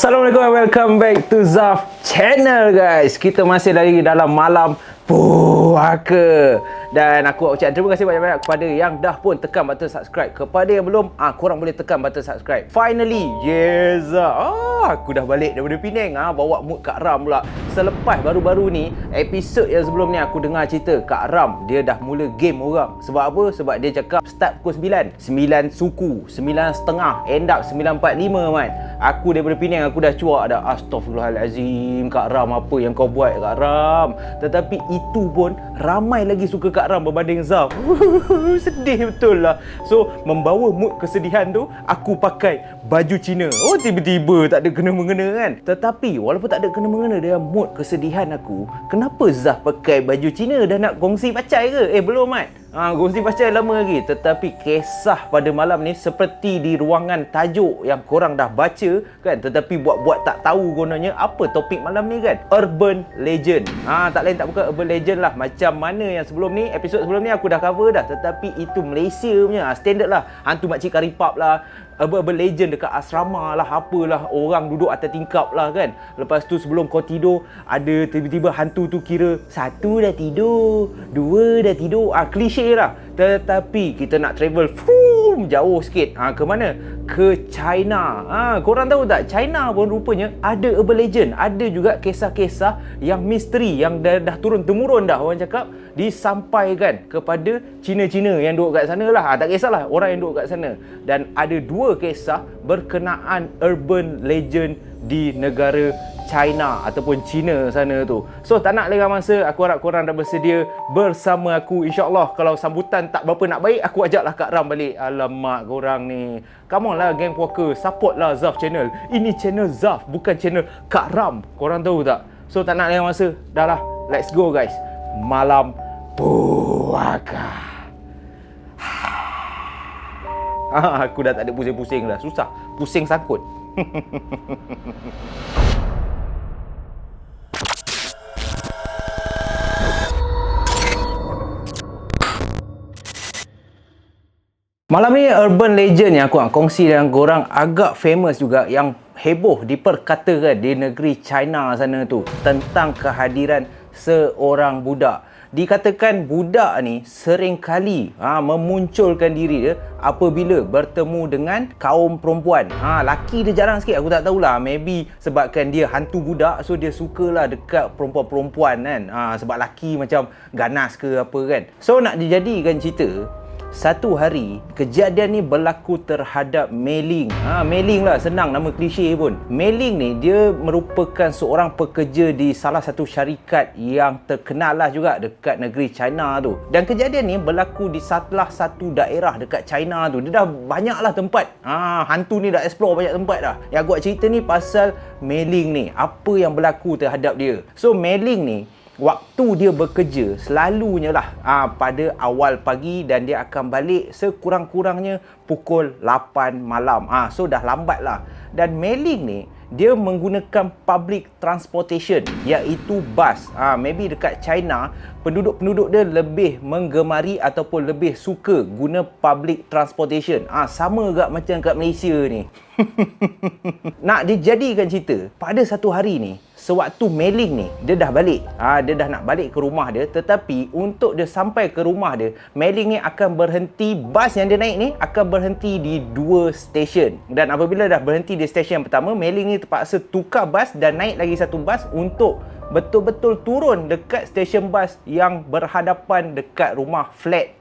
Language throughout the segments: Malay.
Assalamualaikum and welcome back to Zaf Channel guys. Kita masih lagi dalam malam puaka. Dan aku ucap terima kasih banyak-banyak kepada yang dah pun tekan button subscribe. Kepada yang belum, korang boleh tekan button subscribe. Finally, yes. Aku dah balik daripada Penang, bawa mood Kak Ram pula. Selepas baru-baru ni, episod yang sebelum ni aku dengar cerita Kak Ram, dia dah mula game orang. Sebab apa? Sebab dia cakap start pukul 9. 9 suku, 9.30, end up 9.45 man. Aku daripada Penang, aku dah cuak dah. Astaghfirullahalazim, Kak Ram, apa yang kau buat Kak Ram? Tetapi itu pun ramai lagi suka Kak Ram berbanding Zaf. Sedih betul lah. So, membawa mood kesedihan tu, aku pakai baju Cina. Oh, tiba-tiba tak ada kena-mengena kan. Tetapi, walaupun tak ada kena-mengena dengan mood kesedihan aku, kenapa Zaf pakai baju Cina? Dah nak kongsi pacai ke? Belum Mat. Kongsi pacai lama lagi. Tetapi kisah pada malam ni seperti di ruangan tajuk yang korang dah baca kan. Tetapi buat-buat tak tahu kononnya apa topik malam ni kan. Urban Legend. Tak lain tak bukan Urban Legend lah. Macam mana yang sebelum ni, episod sebelum ni aku dah cover dah. Tetapi itu Malaysia punya. Standard lah. Hantu makcik karipap lah. Urban Legend dekat asrama lah. Apalah. Orang duduk atas tingkap lah kan. Lepas tu sebelum kau tidur, ada tiba-tiba hantu tu kira satu dah tidur, dua dah tidur. Klise lah. Tetapi kita nak travel jauh sikit. Ke mana? Ke China. Korang tahu tak? China pun rupanya ada Urban Legend. Ada juga kisah-kisah yang misteri, yang dah turun-temurun dah orang cakap, disampaikan kepada Cina-Cina yang duduk kat sana lah. Tak kisahlah orang yang duduk kat sana. Dan ada dua kisah berkenaan Urban Legend di negara China ataupun China sana tu. So tak nak lengah masa, aku harap korang dah bersedia bersama aku. InsyaAllah kalau sambutan tak berapa nak baik, aku ajaklah Kak Ram balik. Alamak korang ni. Come on lah geng puaka, support lah Zaf Channel. Ini channel Zaf, bukan channel Kak Ram. Korang tahu tak? So tak nak lengah masa, dah lah, let's go guys. Malam puaka. Aku dah tak ada pusing-pusing dah. Susah, pusing sangkut. Malam ni Urban Legend yang aku nak kongsi dengan korang agak famous juga, yang heboh diperkatakan di negeri China sana tu, tentang kehadiran seorang budak. Dikatakan budak ni sering kali memunculkan diri dia apabila bertemu dengan kaum perempuan. Laki dia jarang sikit, aku tak tahulah. Maybe sebabkan dia hantu budak, so dia sukalah dekat perempuan-perempuan kan. Sebab laki macam ganas ke apa kan. So nak dijadikan cerita, satu hari kejadian ni berlaku terhadap Mei Ling. Mei Ling lah, senang nama klise pun. Mei Ling ni dia merupakan seorang pekerja di salah satu syarikat yang terkenal lah juga dekat negeri China tu. Dan kejadian ni berlaku di salah satu daerah dekat China tu. Dia dah banyak lah tempat. Hantu ni dah explore banyak tempat dah. Yang aku nak cerita ni pasal Mei Ling ni. Apa yang berlaku terhadap dia. So Mei Ling ni, waktu dia bekerja selalunya lah pada awal pagi, dan dia akan balik sekurang-kurangnya pukul 8 malam. So dah lambat lah. Dan Mei Ling ni dia menggunakan public transportation, iaitu bas. Maybe dekat China penduduk-penduduk dia lebih menggemari ataupun lebih suka guna public transportation. Sama juga macam kat Malaysia ni. Nak dijadikan cerita, pada satu hari ni, sewaktu Mei Ling ni dia dah balik, dia dah nak balik ke rumah dia. Tetapi untuk dia sampai ke rumah dia, Mei Ling ni akan berhenti, bas yang dia naik ni akan berhenti di dua stesen. Dan apabila dah berhenti di stesen pertama, Mei Ling ni terpaksa tukar bas dan naik lagi satu bas untuk betul-betul turun dekat stesen bas yang berhadapan dekat rumah flat.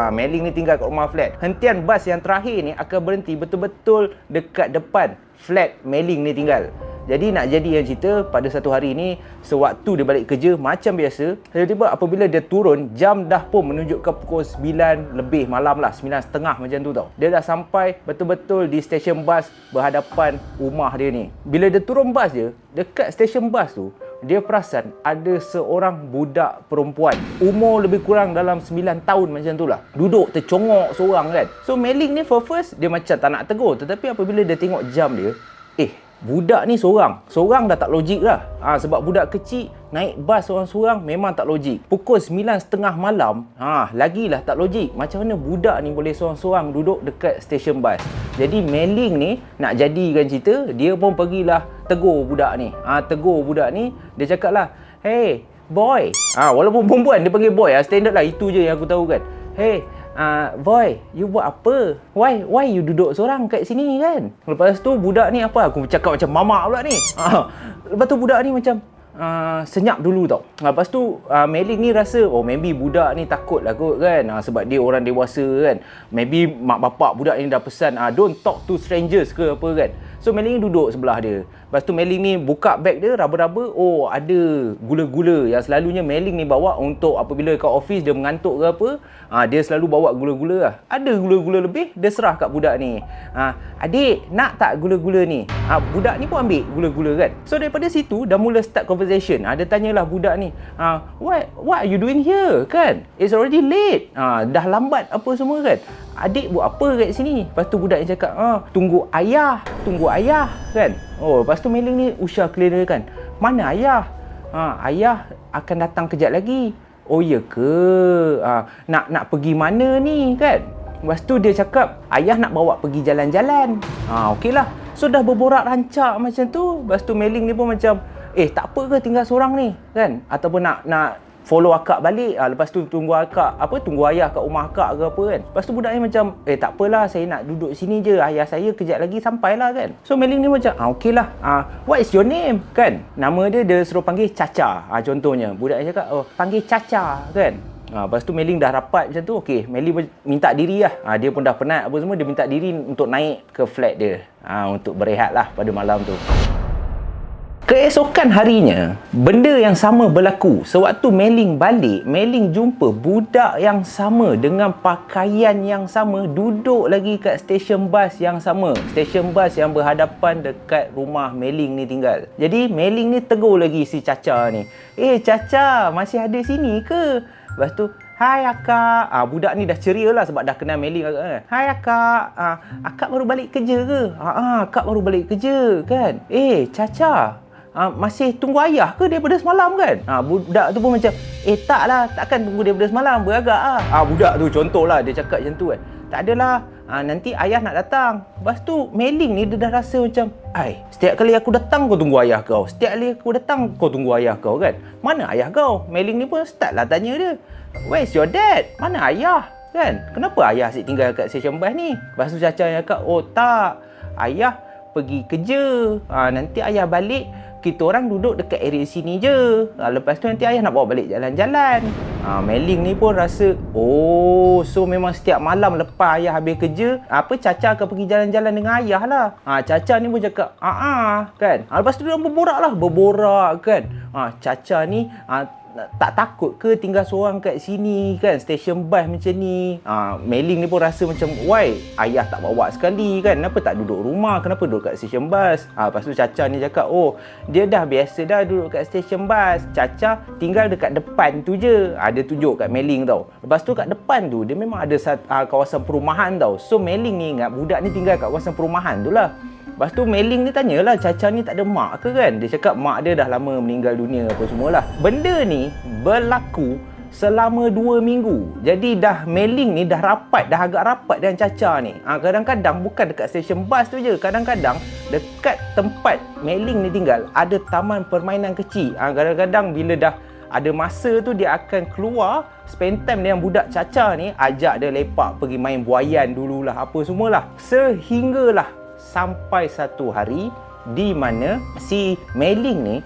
Mei Ling ni tinggal kat rumah flat. Hentian bas yang terakhir ni akan berhenti betul-betul dekat depan flat Mei Ling ni tinggal. Jadi nak jadi yang cerita, pada satu hari ni sewaktu dia balik kerja macam biasa, tiba-tiba apabila dia turun, jam dah pun menunjukkan pukul 9 lebih malam lah, 9.30 macam tu tau. Dia dah sampai betul-betul di stesen bas berhadapan rumah dia ni. Bila dia turun bas dia, dekat stesen bas tu, dia perasan ada seorang budak perempuan, umur lebih kurang dalam 9 tahun macam tu lah, duduk tercongok seorang kan. So Mei Ling ni first dia macam tak nak tegur. Tetapi apabila dia tengok jam dia, budak ni seorang dah tak logik lah. Sebab budak kecil naik bas seorang-seorang memang tak logik. Pukul 9.30 malam, lagilah tak logik. Macam mana budak ni boleh seorang-seorang duduk dekat stesen bas? Jadi Mei-Ling ni nak jadikan cerita, dia pun pergilah tegur budak ni. Dia cakap lah, "Hey, boy." Walaupun perempuan dia panggil boy, standard lah, itu je yang aku tahu kan. "Hey, boy, you buat apa? Why you duduk seorang kat sini kan?" Lepas tu budak ni apa? Aku cakap macam mamak pula ni. Lepas tu budak ni macam senyap dulu tau. Lepas tu Mei-Ling ni rasa, maybe budak ni takut lah kot kan, sebab dia orang dewasa kan. Maybe mak bapak budak ni dah pesan don't talk to strangers ke apa kan. So Mei-Ling duduk sebelah dia. Lepas tu Mei-Ling ni buka beg dia, raba-raba, ada gula-gula yang selalunya Mei-Ling ni bawa untuk apabila kat office dia mengantuk ke apa, dia selalu bawa gula-gula lah. Ada gula-gula lebih, dia serah kat budak ni. "Adik, nak tak gula-gula ni?" Budak ni pun ambil gula-gula kan. So daripada situ dah mula start conversation. Dia tanyalah budak ni, what are you doing here kan? It's already late. Dah lambat apa semua kan. "Adik buat apa kat sini?" Lepas tu budak ni cakap, tunggu ayah kan. Lepas tu Mei-Ling ni usah clear kan. "Mana ayah?" "Ayah akan datang kejap lagi." "Oh ya ke? Nak pergi mana ni kan?" Lepas tu dia cakap, "Ayah nak bawa pergi jalan-jalan." Okey lah. So dah berborak rancak macam tu. Lepas tu Mei-Ling ni pun macam, tak apa ke tinggal seorang ni kan? Ataupun nak follow akak balik. Lepas tu tunggu ayah kat rumah akak ke apa kan. Lepas tu budak ni macam, tak apalah, saya nak duduk sini je. Ayah saya kejap lagi sampailah kan. So Mei-Ling ni macam, okey lah. What is your name kan? Nama dia suruh panggil Caca. Contohnya. Budak ni cakap, panggil Caca kan. Lepas tu Mei-Ling dah rapat macam tu. Okey, Mei-Ling minta diri lah. Dia pun dah penat apa semua. Dia minta diri untuk naik ke flat dia. Untuk berehat lah pada malam tu. Keesokan harinya, benda yang sama berlaku. Sewaktu Mei-Ling balik, Mei-Ling jumpa budak yang sama dengan pakaian yang sama duduk lagi kat stesen bas yang sama. Stesen bas yang berhadapan dekat rumah Mei-Ling ni tinggal. Jadi Mei-Ling ni tegur lagi si Caca ni. Caca, masih ada sini ke? Lepas tu, "Hai akak." Budak ni dah ceria lah sebab dah kenal Mei-Ling agak. "Hai akak, akak baru balik kerja ke?" "Akak baru balik kerja kan." "Caca, masih tunggu ayah ke daripada semalam kan?" Budak tu pun macam, taklah, takkan tunggu daripada semalam, beragak lah. Budak tu contohlah dia cakap macam tu kan. "Tak adalah, nanti ayah nak datang." Lepas tu Mei-Ling ni dia dah rasa macam, setiap kali aku datang kau tunggu ayah kau. Setiap kali aku datang kau tunggu ayah kau kan. Mana ayah kau? Mei-Ling ni pun start lah tanya dia, "Where's your dad? Mana ayah?" Kan? "Kenapa ayah asyik tinggal kat stesen bas ni?" Lepas tu Caca cakap, tak, ayah pergi kerja. Nanti ayah balik, kita orang duduk dekat area sini je. Lepas tu nanti ayah nak bawa balik jalan-jalan. Mei-Ling ni pun rasa, so memang setiap malam lepas ayah habis kerja, Caca akan pergi jalan-jalan dengan ayah lah. Caca ni pun cakap, kan. Lepas tu dia berborak kan. Caca ni tak takut ke tinggal seorang kat sini kan, stesen bas macam ni. Mei-Ling ni pun rasa macam, why ayah tak bawa sekali kan, kenapa tak duduk rumah, kenapa duduk kat stesen bas. Lepas tu Caca ni cakap, dia dah biasa dah duduk kat stesen bas, Caca tinggal dekat depan tu je. Dia tunjuk kat Mei-Ling tau. Lepas tu kat depan tu dia memang ada kawasan perumahan tau. So Mei-Ling ni ingat budak ni tinggal kat kawasan perumahan tu lah. Lepas tu Mei-Ling ni tanyalah, Caca ni tak ada mak ke kan? Dia cakap mak dia dah lama meninggal dunia apa semualah. Benda ni berlaku selama 2 minggu. Jadi dah Mei-Ling ni dah agak rapat dengan Caca ni. Kadang-kadang bukan dekat stesen bas tu je. Kadang-kadang dekat tempat Mei-Ling ni tinggal ada taman permainan kecil. Kadang-kadang bila dah ada masa tu dia akan keluar spend time dengan budak Caca ni, ajak dia lepak pergi main buaian dululah apa semualah. Sehinggalah sampai satu hari di mana si Mei-Ling ni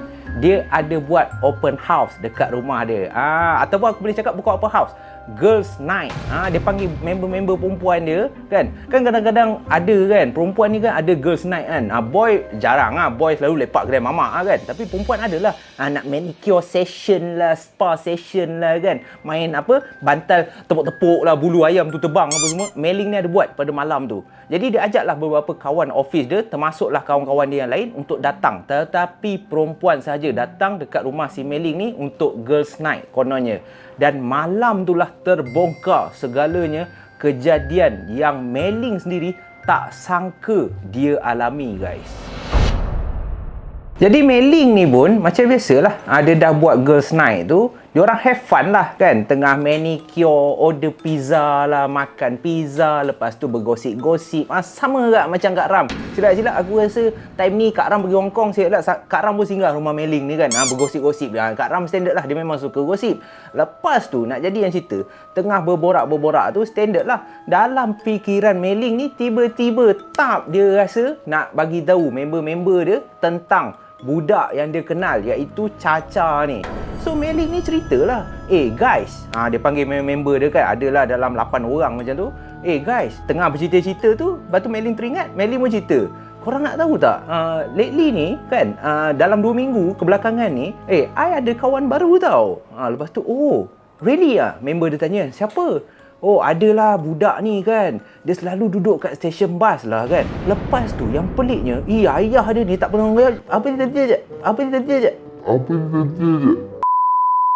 dia ada buat open house dekat rumah dia. Ataupun aku boleh cakap bukan open house, girls night. Dia panggil member-member perempuan dia kan. Kan kadang-kadang ada kan, perempuan ni kan ada girls night kan. Boy jarang boy selalu lepak kedai mamak kan. Tapi perempuan adalah nak manicure session lah, spa session lah kan. Main bantal tepuk-tepuk lah, bulu ayam tu terbang apa semua. Mei-Ling ni ada buat pada malam tu. Jadi dia ajaklah beberapa kawan office dia, termasuklah kawan-kawan dia yang lain untuk datang. Tetapi perempuan sahaja datang dekat rumah si Mei-Ling ni untuk girls night kononnya. Dan malam itulah terbongkar segalanya, kejadian yang Mei-Ling sendiri tak sangka dia alami guys. Jadi Mei-Ling ni pun macam biasalah. Dia dah buat girls night tu, diorang have fun lah kan. Tengah manicure, order pizza lah, makan pizza, lepas tu bergosip-gosip. Sama tak macam Kak Ram. Silap-silap aku rasa time ni Kak Ram pergi Hong Kong, silap Kak Ram pun singgah rumah Mei-Ling ni kan. Bergosip-gosip dia. Kak Ram standard lah, dia memang suka gosip. Lepas tu nak jadi yang cerita, tengah berborak-berborak tu standard lah. Dalam fikiran Mei-Ling ni tiba-tiba dia rasa nak bagi tahu member-member dia tentang budak yang dia kenal, iaitu Cha-Cha ni. So Mei-Ling ni ceritalah, guys, dia panggil member dia kan, adalah dalam 8 orang macam tu. Guys, tengah bercerita-cerita tu, lepas tu Mei-Ling teringat, Mei-Ling pun cerita, korang nak tahu tak, lately ni kan, dalam 2 minggu kebelakangan ni, I ada kawan baru tau. Lepas tu, oh really member dia tanya, siapa? Oh, adalah budak ni kan, dia selalu duduk kat stesen bas lah kan. Lepas tu yang peliknya, ayah dia ni tak pernah apa dia tadi je.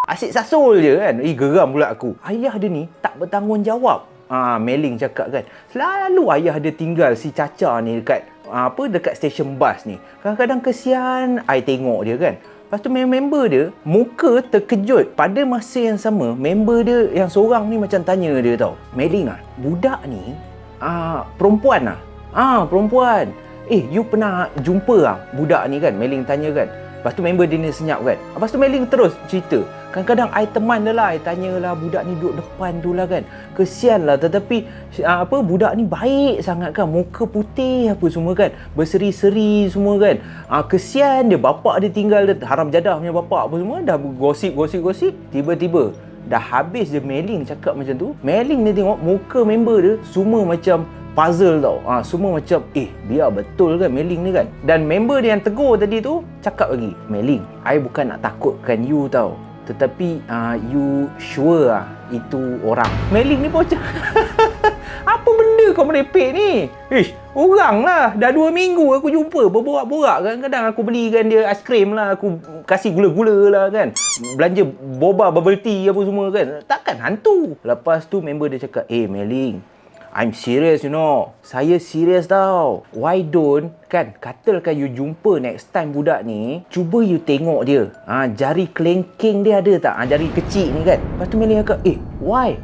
Asyik sasul je kan. Geram pula aku. Ayah dia ni tak bertanggungjawab. Mei-Ling cakap kan, selalu ayah dia tinggal si Cha-Cha ni dekat dekat stesen bas ni. Kadang-kadang kesian I tengok dia kan. Lepas tu member dia muka terkejut. Pada masa yang sama, member dia yang seorang ni macam tanya dia tau, Mei-Ling budak ni perempuan perempuan. You pernah jumpa budak ni kan? Mei-Ling tanya kan. Lepas tu member dia ni senyap kan. Lepas tu Mei-Ling terus cerita, kadang-kadang I teman dia lah, I tanyalah budak ni duduk depan tu lah kan. Kesian lah, tetapi budak ni baik sangat kan. Muka putih apa semua kan, berseri-seri semua kan. Kesian dia, bapak dia tinggal, dia haram jadah punya bapak apa semua. Dah gosip. Tiba-tiba dah habis je Mei-Ling cakap macam tu, Mei-Ling ni tengok muka member dia semua macam puzzle tau. Semua macam biar betul kan Mei-Ling ni kan. Dan member dia yang tegur tadi tu cakap lagi, Mei-Ling, I bukan nak takutkan you tau, tetapi you sure itu orang. Mei-Ling ni pun macam apa benda kau merepek ni? Orang lah. Dah 2 minggu aku jumpa, berborak-borak. Kadang-kadang aku belikan dia aiskrim lah, aku kasih gula-gula lah kan, belanja boba, bubble tea apa semua kan. Takkan hantu. Lepas tu member dia cakap, Mei-Ling, I'm serious saya serius tau. Why don't katakan you jumpa next time budak ni, cuba you tengok dia, jari kelengking dia ada tak, jari kecil ni kan. Lepas tu Mei-Ling cakap, why?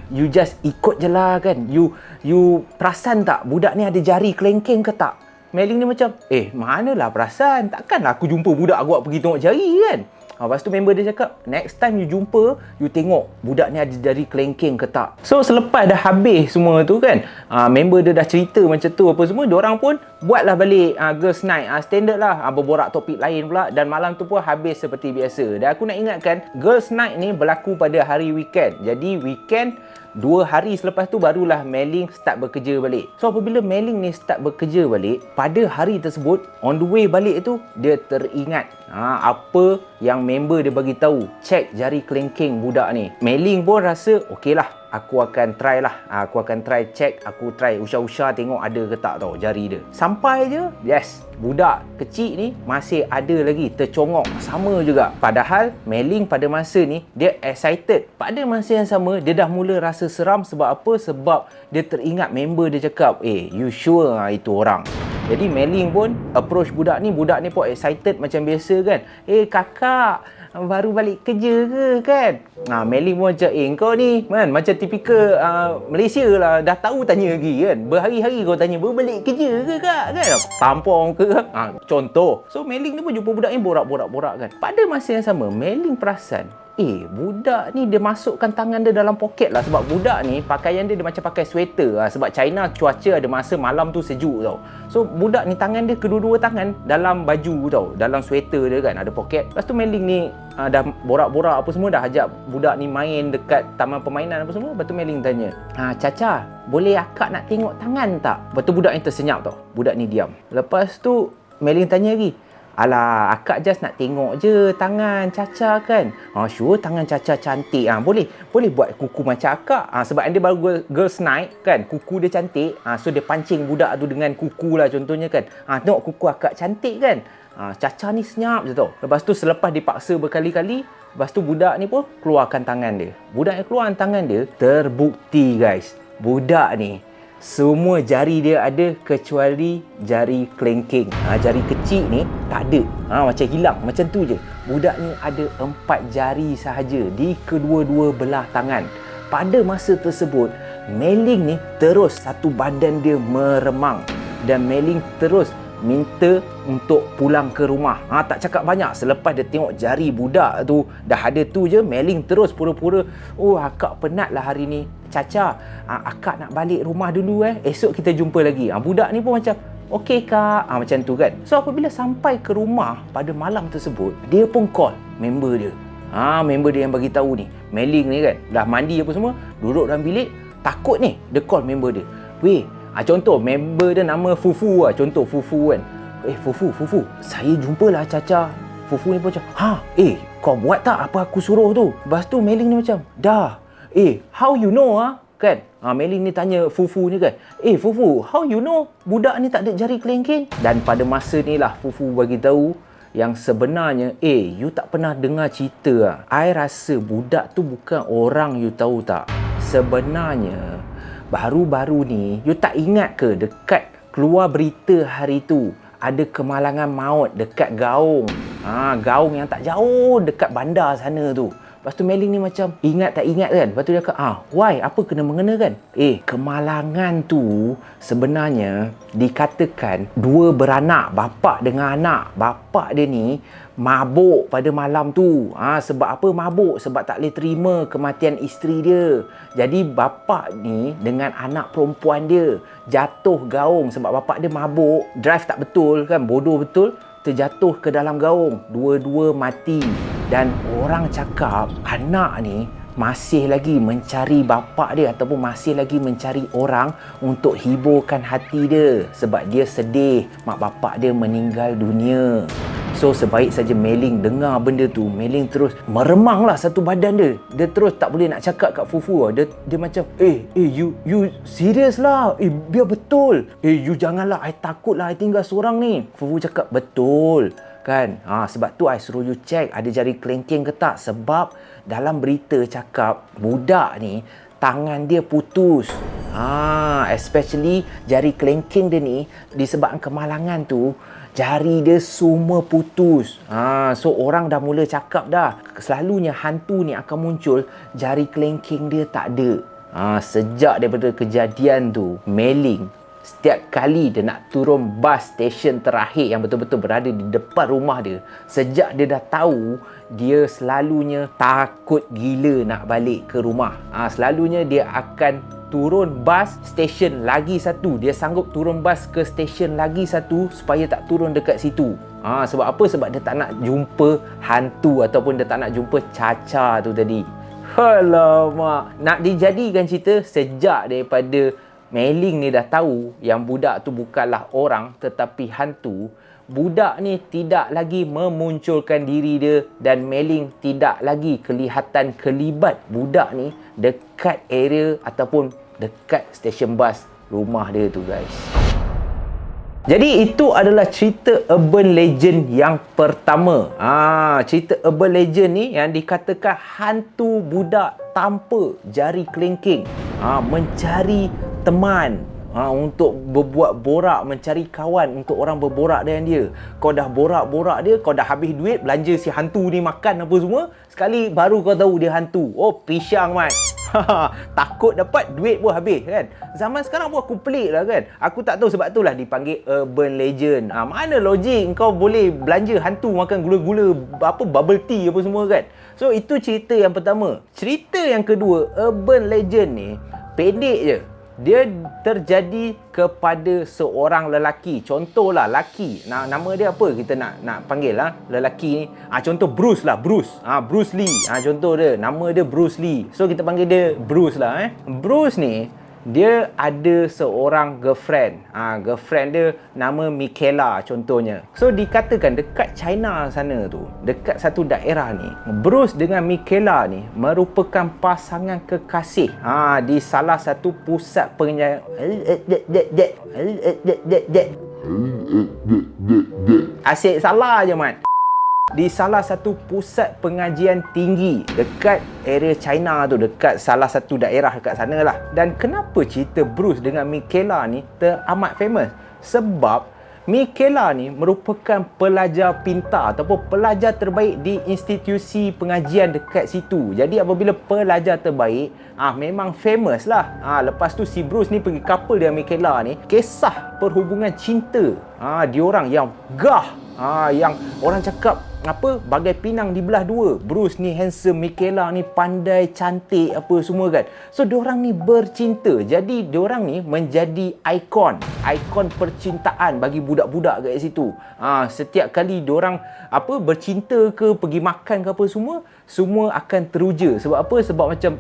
You just ikut je lah kan. You perasan tak budak ni ada jari kelengking ke tak? Mei-Ling ni macam, manalah perasan, takkanlah aku jumpa budak aku pergi tengok jari kan. Lepas tu member dia cakap, next time you jumpa, you tengok budak ni ada jari kelengking ke tak. So selepas dah habis semua tu kan, member dia dah cerita macam tu apa semua, diorang pun buatlah balik girls night, standard lah, berborak topik lain pula. Dan malam tu pun habis seperti biasa. Dan aku nak ingatkan, girls night ni berlaku pada hari weekend. Jadi weekend 2 hari selepas tu barulah Mei-Ling start bekerja balik. So apabila Mei-Ling ni start bekerja balik, pada hari tersebut, on the way balik tu, dia teringat apa yang member dia bagi tahu. Check jari kelengking budak ni. Mei-Ling pun rasa okey lah, aku akan try lah. Aku akan try check, aku try usah-usah tengok ada ke tak tau jari dia. Sampai je, yes, budak kecil ni masih ada lagi tercongok sama juga. Padahal Mei-Ling pada masa ni dia excited. Pada masa yang sama dia dah mula rasa seram. Sebab apa? Sebab dia teringat member dia cakap, you sure itu orang. Jadi Mei-Ling pun approach budak ni pun excited macam biasa kan. Kakak, baru balik kerja ke kan? Mei-Ling pun macam, kau ni kan macam tipikal Malaysia lah, dah tahu tanya lagi kan. Berhari-hari kau tanya, baru balik kerja ke kak kan? Tampung ke? Contoh. So Mei-Ling ni pun jumpa budak ni borak kan. Pada masa yang sama, Mei-Ling perasan, budak ni dia masukkan tangan dia dalam poket lah. Sebab budak ni pakaian dia macam pakai sweater Sebab China cuaca ada masa malam tu sejuk tau. So budak ni tangan dia, kedua-dua tangan dalam baju tau, dalam sweater dia kan, ada poket. Lepas tu Mei-Ling ni dah borak-borak apa semua, dah ajak budak ni main dekat taman permainan apa semua. Lepas tu Mei-Ling tanya, Cha-Cha, boleh akak nak tengok tangan tak? Lepas tu budak ni tersenyap tau. Budak ni diam. Lepas tu Mei-Ling tanya lagi, alah, akak just nak tengok je tangan Cha-Cha kan. Sure tangan Cha-Cha cantik. Boleh buat kuku macam akak. Sebab dia baru girls night kan, kuku dia cantik. So dia pancing budak tu dengan kuku lah contohnya kan. Tengok kuku akak cantik kan. Cha-Cha ni senyap je tau. Lepas tu selepas dipaksa berkali-kali, lepas tu budak ni pun keluarkan tangan dia. Budak ni keluarkan tangan dia, terbukti guys, budak ni semua jari dia ada kecuali jari kelengking. Jari kecil ni tak ada. Macam hilang, macam tu je. Budak ni ada 4 jari sahaja di kedua-dua belah tangan. Pada masa tersebut, Mei-ling ni terus satu badan dia meremang dan Mei-ling terus minta untuk pulang ke rumah. Tak cakap banyak. Selepas dia tengok jari budak tu dah ada tu je, Mei-ling terus pura-pura, "Oh, akak penat lah hari ni, Caca. Akak nak balik rumah dulu esok kita jumpa lagi." Budak ni pun macam, "Okey kak." Macam tu kan. So apabila sampai ke rumah pada malam tersebut, dia pun call member dia. Member dia yang bagi tahu ni. Mei-ling ni kan dah mandi apa semua, duduk dalam bilik, takut ni. Dia call member dia. "Weh," contoh member dia nama Fufu lah. Contoh Fufu kan. Fufu, saya jumpalah Caca." Fufu ni pun macam, kau buat tak apa aku suruh tu?" Lepas tu Mei-ling ni macam, "Dah. How you know kan?" Mei-ling ni tanya Fufu ni kan, Fufu, how you know budak ni tak ada jari kelingking?" Dan pada masa ni lah Fufu bagi tahu yang sebenarnya, you tak pernah dengar cerita I rasa budak tu bukan orang, you tahu tak? Sebenarnya baru-baru ni, you tak ingat ke dekat keluar berita hari tu ada kemalangan maut dekat Gaung. Gaung yang tak jauh dekat bandar sana tu. Lepas tu Mei-ling ni macam ingat tak ingat kan. Lepas tu dia kata, why? Apa kena mengena kan? Kemalangan tu sebenarnya dikatakan dua beranak, bapa dengan anak. Bapa dia ni mabuk pada malam tu. Sebab apa mabuk? Sebab tak boleh terima kematian isteri dia. Jadi bapa ni dengan anak perempuan dia jatuh gaung sebab bapa dia mabuk, drive tak betul kan, bodoh betul, terjatuh ke dalam gaung. Dua-dua mati. Dan orang cakap anak ni masih lagi mencari bapa dia ataupun masih lagi mencari orang untuk hiburkan hati dia sebab dia sedih mak bapak dia meninggal dunia. So sebaik saja Mei-ling dengar benda tu, Mei-ling terus meremang lah satu badan dia. Dia terus tak boleh nak cakap kat Fufu lah. Dia macam, you serious lah. Biar betul. You janganlah, I takut lah I tinggal seorang ni. Fufu cakap, betul kan. Sebab tu I suruh you check ada jari kelengking ke tak. Sebab dalam berita cakap budak ni tangan dia putus. Especially jari kelengking dia ni disebabkan kemalangan tu, jari dia semua putus. So orang dah mula cakap dah, selalunya hantu ni akan muncul jari kelengking dia tak ada. Sejak daripada kejadian tu, Mei-ling setiap kali dia nak turun bas stesen terakhir yang betul-betul berada di depan rumah dia, sejak dia dah tahu, dia selalunya takut gila nak balik ke rumah. Selalunya dia akan turun bas stesen lagi satu. Dia sanggup turun bas ke stesen lagi satu supaya tak turun dekat situ. Sebab apa? Sebab dia tak nak jumpa hantu ataupun dia tak nak jumpa Caca tu tadi. Alamak. Nak dijadikan cerita, sejak daripada Mei-ling ni dah tahu yang budak tu bukanlah orang tetapi hantu, budak ni tidak lagi memunculkan diri dia dan Mei-ling tidak lagi kelihatan kelibat budak ni dekat area ataupun dekat stesen bas rumah dia tu, guys. Jadi itu adalah cerita urban legend yang pertama. Cerita urban legend ni yang dikatakan hantu budak tanpa jari kelingking mencari teman, untuk berbuat borak, mencari kawan untuk orang berborak dengan dia. Kau dah borak-borak dia, kau dah habis duit, belanja si hantu ni makan apa semua, sekali baru kau tahu dia hantu. Pisang mat. Takut dapat, duit pun habis kan. Zaman sekarang pun aku pelik lah kan. Aku tak tahu, sebab itulah dipanggil urban legend. Mana logik kau boleh belanja hantu makan gula-gula, bubble tea apa semua kan. So itu cerita yang pertama. Cerita yang kedua, urban legend ni pendek je. Dia terjadi kepada seorang lelaki. Contohlah lelaki, nama dia apa kita nak panggil lah lelaki ni. Contoh Bruce lah, Bruce Lee. Contoh dia, nama dia Bruce Lee. So kita panggil dia Bruce lah. Bruce ni dia ada seorang girlfriend. Girlfriend dia nama Michaela contohnya. So dikatakan dekat China sana tu, dekat satu daerah ni, Bruce dengan Michaela ni merupakan pasangan kekasih di salah satu pusat pengajian. Asyik salah je mat. Di salah satu pusat pengajian tinggi dekat area China tu, dekat salah satu daerah dekat sana lah. Dan kenapa cerita Bruce dengan Michaela ni teramat famous? Sebab Michaela ni merupakan pelajar pintar ataupun pelajar terbaik di institusi pengajian dekat situ. Jadi apabila pelajar terbaik, memang famous lah. Lepas tu si Bruce ni pergi couple dengan Michaela ni, kisah perhubungan cinta. Diorang yang yang orang cakap bagai pinang dibelah dua. Bruce ni handsome, Michaela ni pandai, cantik, apa semua kan. So diorang ni bercinta. Jadi diorang ni menjadi ikon percintaan bagi budak-budak kat situ. Setiap kali diorang bercinta ke pergi makan ke apa semua akan teruja. Sebab apa? Sebab macam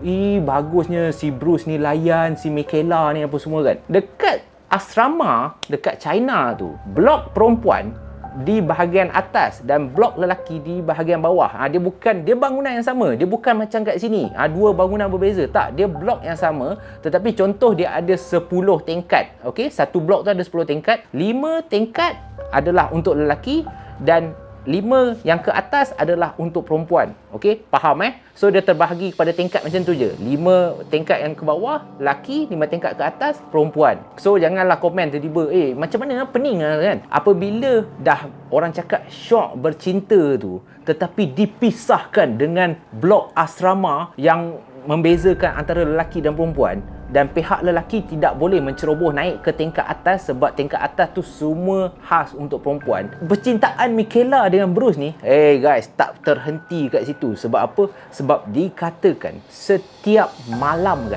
bagusnya si Bruce ni layan si Michaela ni apa semua kan. Dekat asrama dekat China tu, blok perempuan di bahagian atas dan blok lelaki di bahagian bawah. Dia bangunan yang sama. Dia bukan macam kat sini. Dua bangunan berbeza. Tak, dia blok yang sama. Tetapi contoh dia ada 10 tingkat. Okey, satu blok tu ada 10 tingkat. 5 tingkat adalah untuk lelaki dan 5 yang ke atas adalah untuk perempuan. Okey, faham So dia terbahagi kepada tingkat macam tu je. 5 tingkat yang ke bawah lelaki, 5 tingkat ke atas perempuan. So janganlah komen tiba-tiba macam mana pening kan. Apabila dah orang cakap syok bercinta tu tetapi dipisahkan dengan blok asrama yang membezakan antara lelaki dan perempuan, dan pihak lelaki tidak boleh menceroboh naik ke tingkat atas sebab tingkat atas tu semua khas untuk perempuan. Percintaan Michaela dengan Bruce ni, guys, tak terhenti kat situ. Sebab apa? Sebab dikatakan setiap malam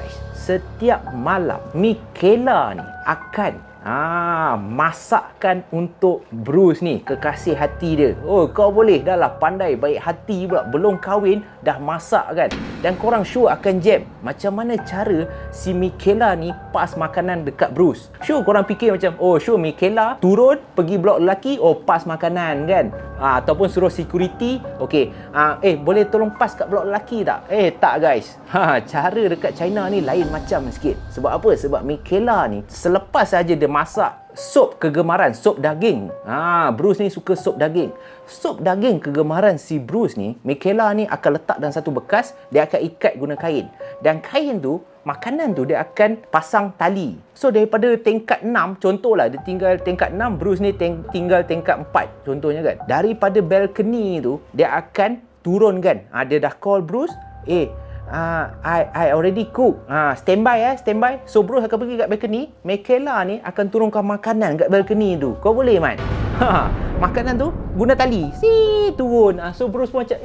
Michaela ni akan masakkan untuk Bruce ni, kekasih hati dia. Kau boleh dah lah, pandai, baik hati pula, belum kahwin dah masak kan. Dan korang sure akan jam macam mana cara si Michaela ni pas makanan dekat Bruce. Sure korang fikir macam sure Michaela turun pergi blok lelaki, pas makanan kan. Ataupun suruh security, boleh tolong pas kat blok lelaki tak? Tak guys. Cara dekat China ni lain macam sikit. Sebab apa? Sebab Michaela ni selepas saja dia masak sup kegemaran, sup daging. Bruce ni suka sup daging. Sup daging kegemaran si Bruce ni, Michaela ni akan letak dalam satu bekas, dia akan ikat guna kain. Dan kain tu, makanan tu dia akan pasang tali. So daripada tingkat 6, contohlah dia tinggal tingkat 6, Bruce ni tinggal tingkat 4 contohnya kan. Daripada balcony tu dia akan turunkan. Dia dah call Bruce, I already cook. Standby. So Bruce akan pergi kat balcony, Michaela ni akan turunkan makanan kat balcony tu. Kau boleh man? Makanan tu guna tali. Turun. So Bruce pun macam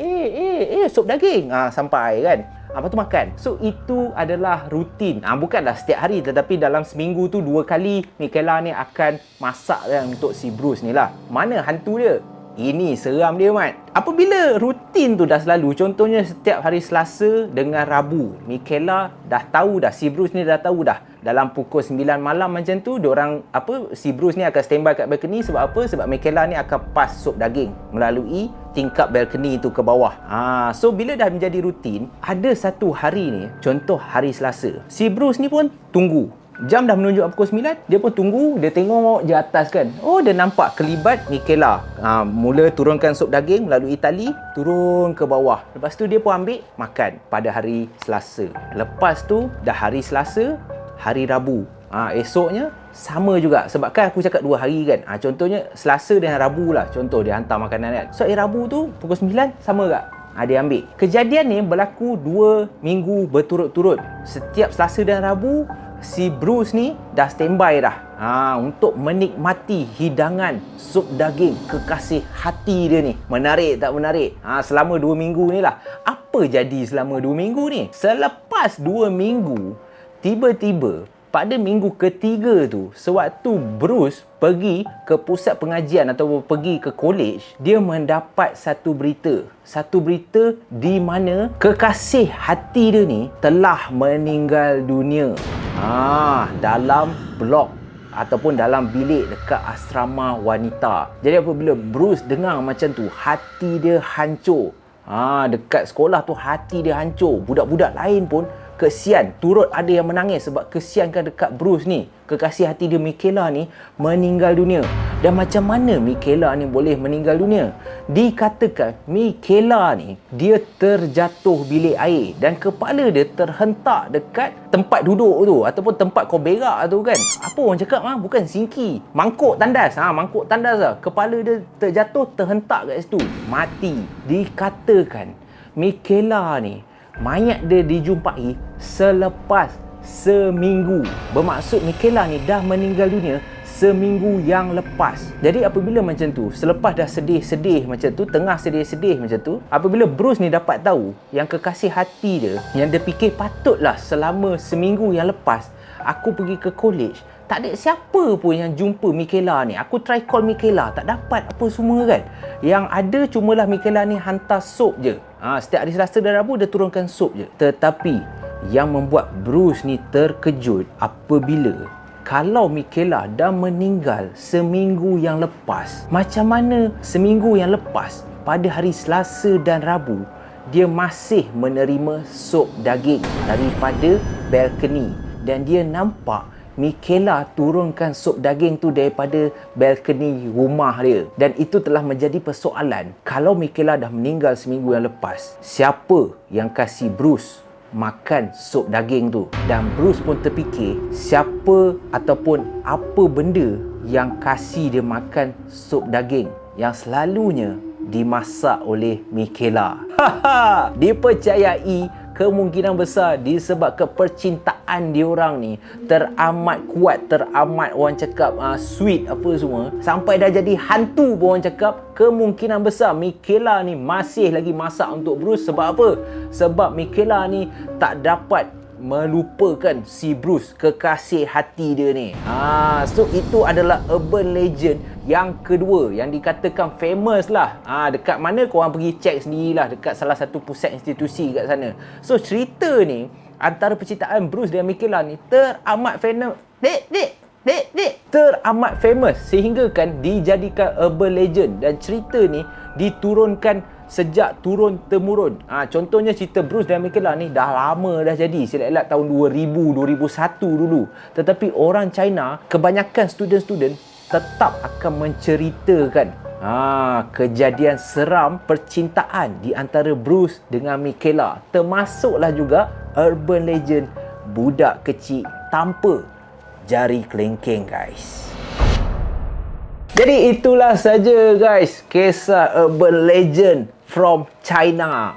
sup daging. Sampai kan. Lepas tu makan. So itu adalah rutin. Bukanlah setiap hari, tetapi dalam seminggu tu 2 kali Michaela ni akan masak kan untuk si Bruce ni lah. Mana hantu dia? Ini seram dia mat. Apabila rutin tu dah selalu, contohnya setiap hari Selasa dengan Rabu, Michaela dah tahu dah, si Bruce ni dah tahu dah, dalam pukul 9 malam macam tu si Bruce ni akan standby kat balcony. Sebab apa? Sebab Michaela ni akan pas sup daging melalui tingkap balcony tu ke bawah. So bila dah menjadi rutin, ada satu hari ni, contoh hari Selasa, si Bruce ni pun tunggu. Jam dah menunjuk pukul 9, dia pun tunggu, dia tengok je atas kan. Dia nampak kelibat Michaela. Mula turunkan sup daging melalui tali, turun ke bawah. Lepas tu dia pun ambil, makan pada hari Selasa. Lepas tu dah hari Selasa, hari Rabu. Esoknya sama juga. Sebab kan aku cakap 2 hari kan. Contohnya Selasa dan Rabu lah. Contoh dia hantar makanan kan. So Rabu tu pukul 9 sama tak? Dia ambil. Kejadian ni berlaku 2 minggu berturut-turut. Setiap Selasa dan Rabu, si Bruce ni dah standby dah untuk menikmati hidangan sup daging kekasih hati dia ni. Menarik tak menarik? Selama 2 minggu ni lah. Apa jadi selama 2 minggu ni? Selepas 2 minggu, tiba-tiba pada minggu ketiga tu, sewaktu Bruce pergi ke pusat pengajian atau pergi ke college, dia mendapat satu berita di mana kekasih hati dia ni telah meninggal dunia dalam blok ataupun dalam bilik dekat asrama wanita. Jadi apabila Bruce dengar macam tu, hati dia hancur. Dekat sekolah tu hati dia hancur. Budak-budak lain pun kesian, turut ada yang menangis sebab kesian kan dekat Bruce ni, kekasih hati dia Michaela ni meninggal dunia. Dan macam mana Michaela ni boleh meninggal dunia? Dikatakan Michaela ni dia terjatuh bilik air dan kepala dia terhentak dekat tempat duduk tu ataupun tempat kau berak tu kan. Apa orang cakap bukan sinki, mangkuk tandas. Mangkuk tandas lah. Kepala dia terjatuh, terhentak kat situ, mati. Dikatakan Michaela ni mayat dia dijumpai selepas seminggu. Bermaksud Michaela ni dah meninggal dunia seminggu yang lepas. Jadi apabila macam tu, selepas dah sedih-sedih macam tu, tengah sedih-sedih macam tu, apabila Bruce ni dapat tahu yang kekasih hati dia, yang dia fikir patutlah selama seminggu yang lepas aku pergi ke college, tak ada siapa pun yang jumpa Michaela ni. Aku try call Michaela, tak dapat apa semua kan. Yang ada cumalah Michaela ni hantar sup je. Setiap hari Selasa dan Rabu dia turunkan sup je. Tetapi yang membuat Bruce ni terkejut apabila kalau Michaela dah meninggal seminggu yang lepas, macam mana seminggu yang lepas pada hari Selasa dan Rabu dia masih menerima sup daging daripada balkoni, dan dia nampak Michaela turunkan sup daging tu daripada balkoni rumah dia. Dan itu telah menjadi persoalan. Kalau Michaela dah meninggal seminggu yang lepas, siapa yang kasih Bruce makan sup daging tu? Dan Bruce pun terfikir siapa ataupun apa benda yang kasih dia makan sup daging yang selalunya dimasak oleh Michaela. Dipercayai kemungkinan besar disebabkan percintaan diorang ni teramat kuat, teramat orang cakap sweet apa semua, sampai dah jadi hantu pun orang cakap. Kemungkinan besar Michaela ni masih lagi masak untuk Bruce. Sebab apa? Sebab Michaela ni tak dapat melupakan si Bruce, kekasih hati dia ni. So itu adalah urban legend yang kedua yang dikatakan famous lah. Dekat mana korang pergi check sendirilah, dekat salah satu pusat institusi kat sana. So cerita ni antara percintaan Bruce dan Michaela ni teramat famous. Teramat famous sehingga kan dijadikan urban legend, dan cerita ni diturunkan sejak turun temurun. Contohnya cerita Bruce dan Michaela ni dah lama dah jadi, silap elak tahun 2000, 2001 dulu. Tetapi orang China, kebanyakan student-student tetap akan menceritakan kejadian seram percintaan di antara Bruce dengan Michaela. Termasuklah juga urban legend budak kecil tanpa jari kelingking, guys. Jadi itulah saja guys kisah urban legend from China.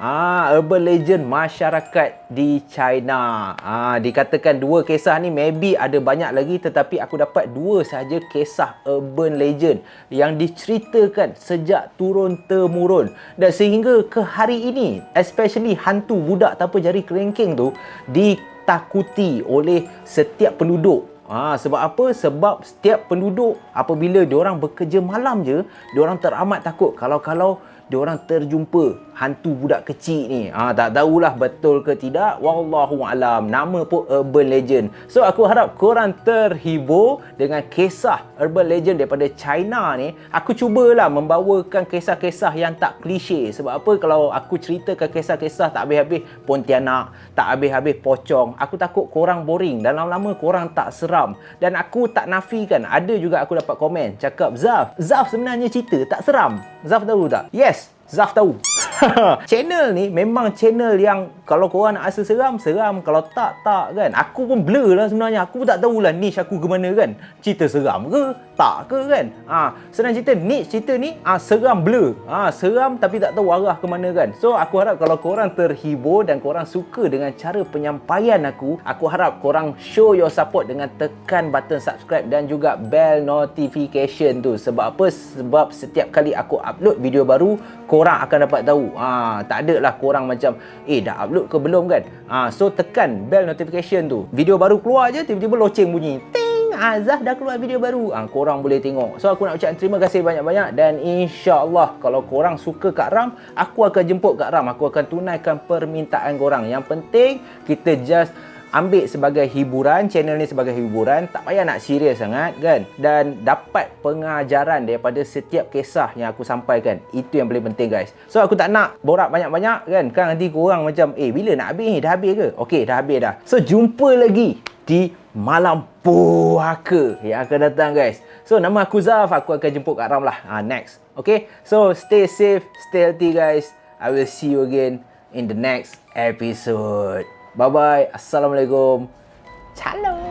Urban legend masyarakat di China. Dikatakan dua kisah ni, maybe ada banyak lagi, tetapi aku dapat dua sahaja kisah urban legend yang diceritakan sejak turun temurun, dan sehingga ke hari ini, especially hantu budak tanpa jari kelingking tu ditakuti oleh setiap penduduk. Sebab apa? Sebab setiap penduduk apabila diorang bekerja malam je, diorang teramat takut kalau diorang terjumpa hantu budak kecil ni. Tak tahulah betul ke tidak, wallahu alam. Nama pun urban legend. So aku harap korang terhibur dengan kisah urban legend daripada China ni. Aku cubalah membawakan kisah-kisah yang tak klise. Sebab apa? Kalau aku ceritakan kisah-kisah tak habis-habis Pontianak, tak habis-habis pocong, aku takut korang boring dan lama-lama korang tak seram. Dan aku tak nafikan, ada juga aku dapat komen cakap, Zaf sebenarnya cerita tak seram. Zaf tahu tak? Yes, Zaf tahu. Channel ni memang channel yang kalau korang nak rasa seram, kalau tak kan. Aku pun blur lah sebenarnya. Aku pun tak tahulah niche aku ke mana kan. Cerita seram ke tak ke kan. Senang cerita, niche cerita ni seram blur. Seram tapi tak tahu arah ke mana kan. So aku harap kalau korang terhibur dan korang suka dengan cara penyampaian aku harap korang show your support dengan tekan button subscribe dan juga bell notification tu. Sebab apa? Sebab setiap kali aku upload video baru, korang akan dapat tahu. Tak ada lah korang macam dah upload ke belum kan. So tekan bell notification tu. Video baru keluar je tiba-tiba loceng bunyi, ting, Zaf dah keluar video baru. Korang boleh tengok. So aku nak ucapkan terima kasih banyak-banyak, dan insya-Allah kalau korang suka Kak Ram, aku akan jemput Kak Ram. Aku akan tunaikan permintaan korang. Yang penting kita just ambil sebagai hiburan, channel ni sebagai hiburan, tak payah nak serius sangat kan, dan dapat pengajaran daripada setiap kisah yang aku sampaikan. Itu yang paling penting guys. So aku tak nak borak banyak-banyak kan nanti korang macam bila nak habis ni, dah habis ke? Okey, dah habis dah. So jumpa lagi di Malam Puhaka yang akan datang guys. So nama aku Zaf, aku akan jemput Kak Ram lah next. Okay, so stay safe, stay healthy guys. I will see you again in the next episode. Bye bye. Assalamualaikum. Ciao.